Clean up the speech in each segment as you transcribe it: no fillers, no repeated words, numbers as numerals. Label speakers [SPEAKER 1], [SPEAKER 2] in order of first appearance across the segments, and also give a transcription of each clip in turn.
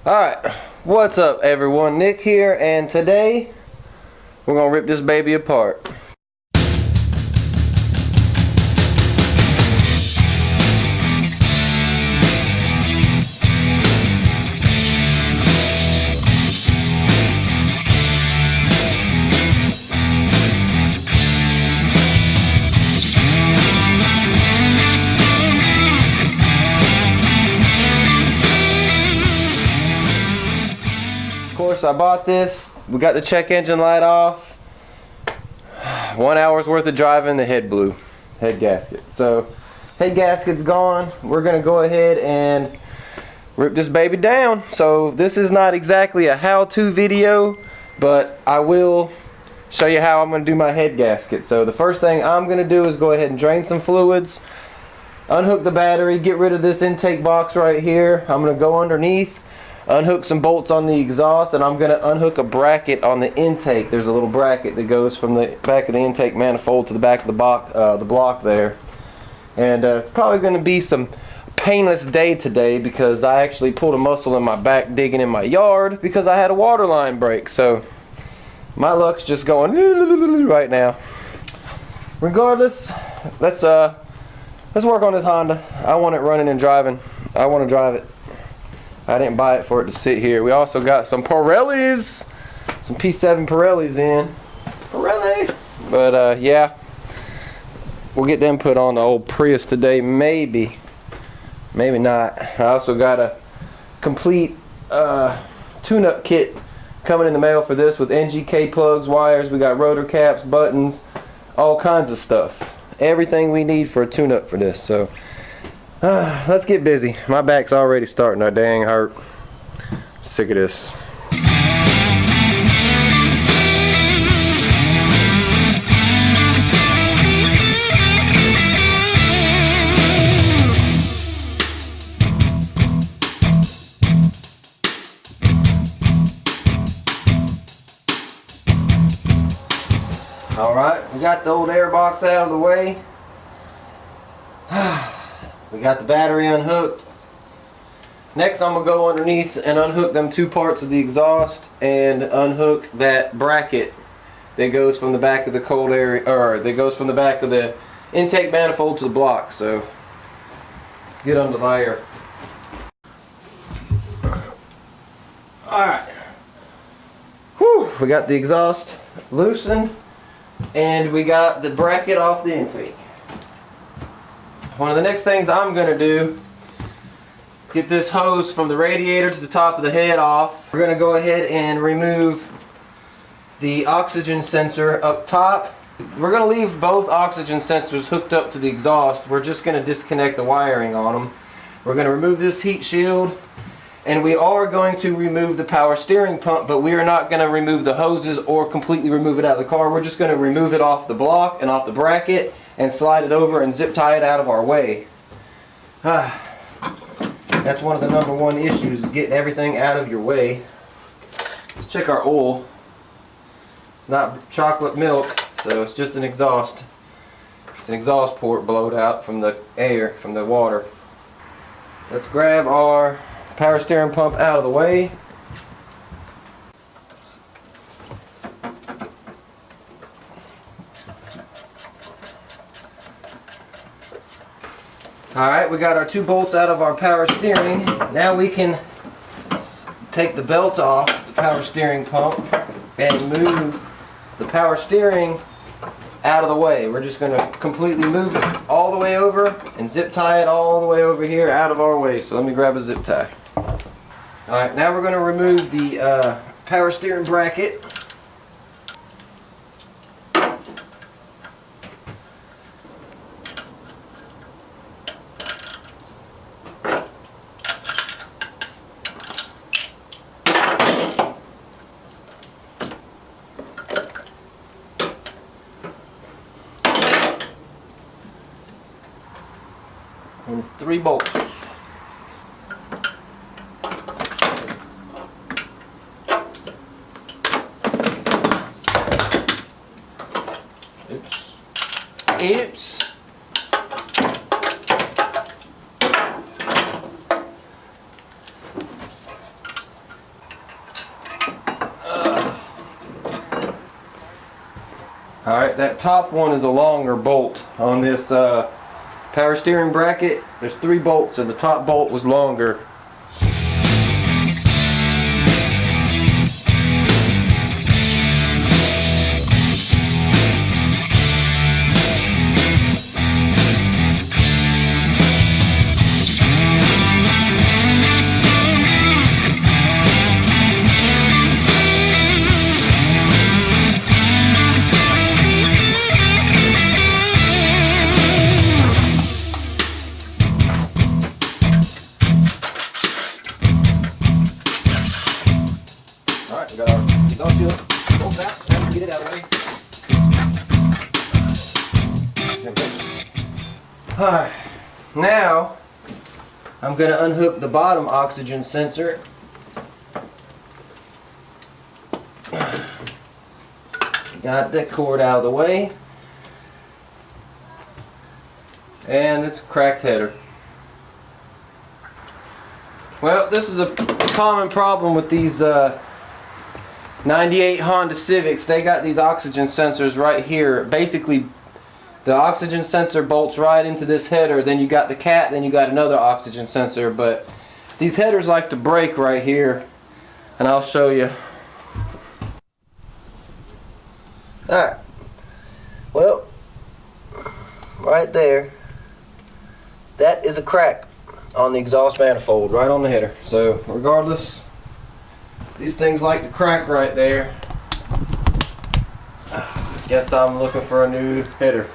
[SPEAKER 1] Alright, what's up everyone? Nick here, and today we're gonna rip this baby apart. Of course, I bought this. We got the check engine light off. 1 hour's worth of driving, the head blew. Head gasket. So, head gasket's gone. We're gonna go ahead and rip this baby down. So, this is not exactly a how-to video, but I will show you how I'm gonna do my head gasket. So, the first thing I'm gonna do is go ahead and drain some fluids, unhook the battery, get rid of this intake box right here. I'm gonna go underneath, unhook some bolts on the exhaust, and I'm going to unhook a bracket on the intake. There's a little bracket that goes from the back of the intake manifold to the back of the block there. And it's probably going to be some painless day today because I actually pulled a muscle in my back digging in my yard because I had a water line break. So my luck's just going right now. Regardless, let's work on this Honda. I want it running and driving. I want to drive it. I didn't buy it for it to sit here. We also got some Pirellis, some P7 Pirellis in. Pirelli! But yeah, we'll get them put on the old Prius today, maybe. Maybe not. I also got a complete tune-up kit coming in the mail for this with NGK plugs, wires. We got rotor caps, buttons, all kinds of stuff. Everything we need for a tune-up for this. So let's get busy. My back's already starting to dang hurt. Sick of this. Alright, we got the old air box out of the way. We got the battery unhooked. Next I'm going to go underneath and unhook them two parts of the exhaust and unhook that bracket that goes from the back of the cold air, or that goes from the back of the intake manifold to the block. So let's get under there. Alright. Whew, we got the exhaust loosened and we got the bracket off the intake. One of the next things I'm going to do, get this hose from the radiator to the top of the head off. We're going to go ahead and remove the oxygen sensor up top. We're going to leave both oxygen sensors hooked up to the exhaust. We're just going to disconnect the wiring on them. We're going to remove this heat shield, and we are going to remove the power steering pump, but we are not going to remove the hoses or completely remove it out of the car. We're just going to remove it off the block and off the bracket and slide it over and zip tie it out of our way. That's one of the #1 issues, is getting everything out of your way. Let's check our oil. It's not chocolate milk, so it's just an exhaust. It's an exhaust port blowed out from the air, from the water. Let's grab our power steering pump out of the way. Alright, we got our two bolts out of our power steering. Now we can take the belt off the power steering pump and move the power steering out of the way. We're just going to completely move it all the way over and zip tie it all the way over here out of our way. So let me grab a zip tie. Alright, now we're going to remove the power steering bracket. And it's 3 bolts. Oops. Oops. Alright, that top one is a longer bolt on this power steering bracket. There's 3 bolts and the top bolt was longer. Alright, we got our exhaust shield pulled back. Time to get it out of the way. Alright, now I'm going to unhook the bottom oxygen sensor. Got the cord out of the way. And it's a cracked header. Well, this is a common problem with these 98 Honda Civics. They got these oxygen sensors right here. Basically, the oxygen sensor bolts right into this header. Then you got the cat, then you got another oxygen sensor. But these headers like to break right here, and I'll show you. Alright, well, right there, that is a crack on the exhaust manifold, right on the header. So regardless, these things like to crack right there. Guess I'm looking for a new header.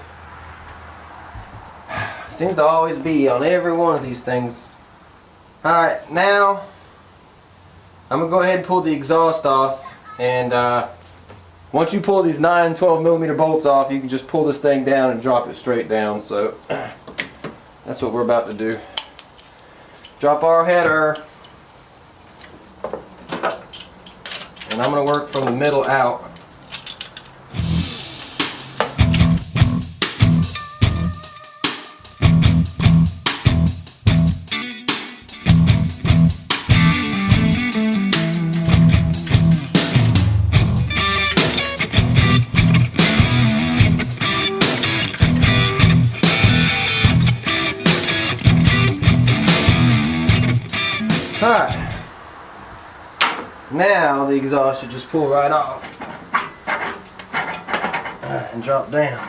[SPEAKER 1] Seems to always be on every one of these things. Alright, now I'm going to go ahead and pull the exhaust off, and once you pull these 9-12 millimeter bolts off, you can just pull this thing down and drop it straight down. So that's what we're about to do. Drop our header, and I'm going to work from the middle out. Alright, now the exhaust should just pull right off and drop down.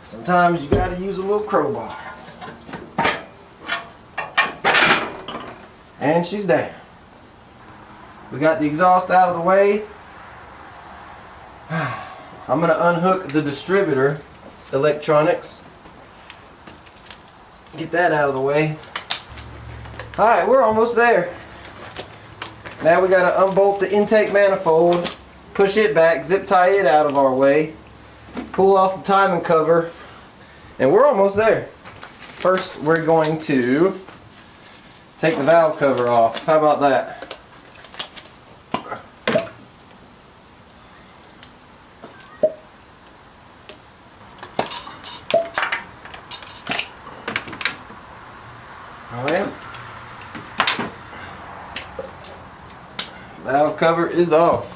[SPEAKER 1] Sometimes you gotta use a little crowbar. And she's down. We got the exhaust out of the way. I'm gonna unhook the distributor electronics. Get that out of the way. Alright, we're almost there. Now we got to unbolt the intake manifold, push it back, zip tie it out of our way, pull off the timing cover, and we're almost there. First, we're going to take the valve cover off. How about that? Valve cover is off.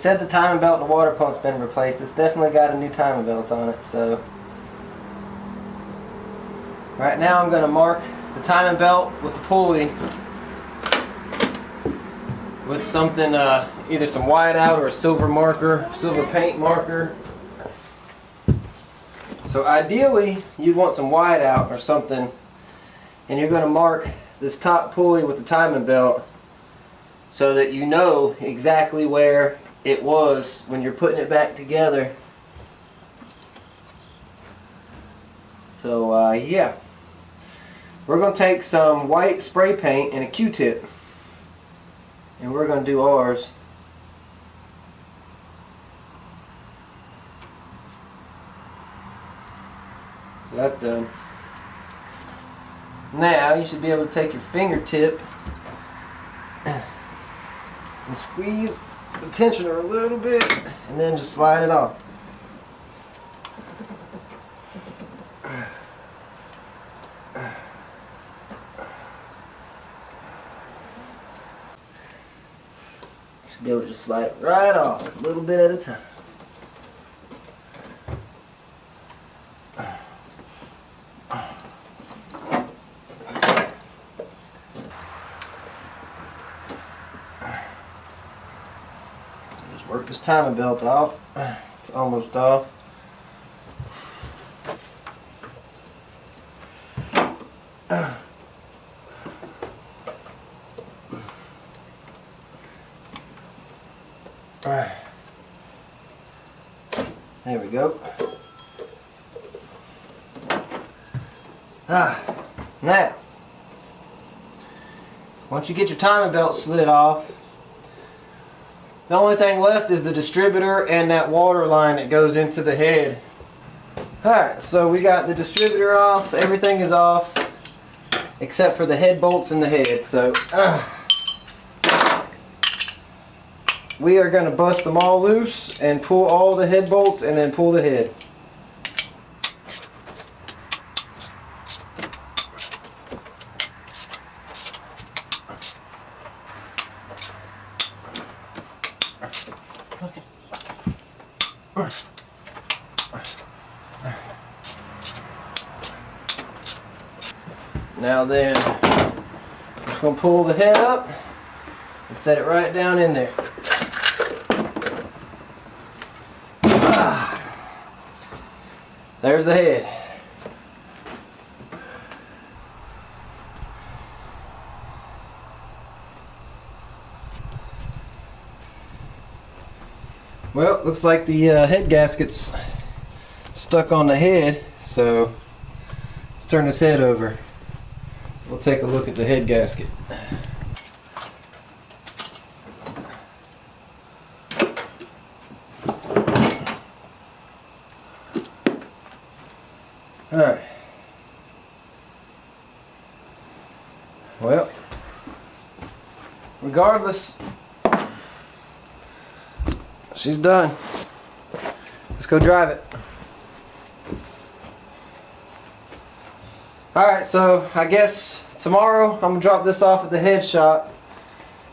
[SPEAKER 1] said the timing belt and the water pump's been replaced. It's definitely got a new timing belt on it. So right now I'm going to mark the timing belt with the pulley with something, either some whiteout or a silver marker, silver paint marker. So ideally you want some whiteout or something, and you're going to mark this top pulley with the timing belt so that you know exactly where it was when you're putting it back together. So yeah, we're going to take some white spray paint and a Q-tip, and we're going to do ours. So that's done. Now you should be able to take your fingertip and squeeze the tensioner a little bit and then just slide it off. Should be able to just slide it right off, a little bit at a time. Just work this timing belt off. It's almost off. There we go. Now, once you get your timing belt slid off, the only thing left is the distributor and that water line that goes into the head. Alright, so we got the distributor off, everything is off, except for the head bolts in the head. So, we are going to bust them all loose and pull all the head bolts and then pull the head. Now then, I'm just going to pull the head up and set it right down in there. There's the head. Well, looks like the head gasket's stuck on the head, so let's turn this head over. We'll take a look at the head gasket. Alright. Well, regardless, she's done. Let's go drive it. Alright, so I guess tomorrow I'm going to drop this off at the head shop,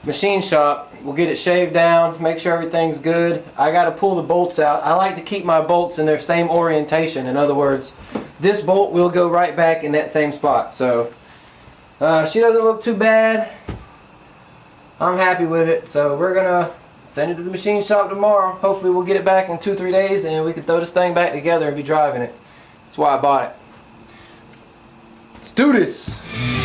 [SPEAKER 1] machine shop. We'll get it shaved down, make sure everything's good. I got to pull the bolts out. I like to keep my bolts in their same orientation. In other words, this bolt will go right back in that same spot. So she doesn't look too bad. I'm happy with it. So we're going to send it to the machine shop tomorrow. Hopefully we'll get it back in 2-3 days and we can throw this thing back together and be driving it. That's why I bought it. Let's do this!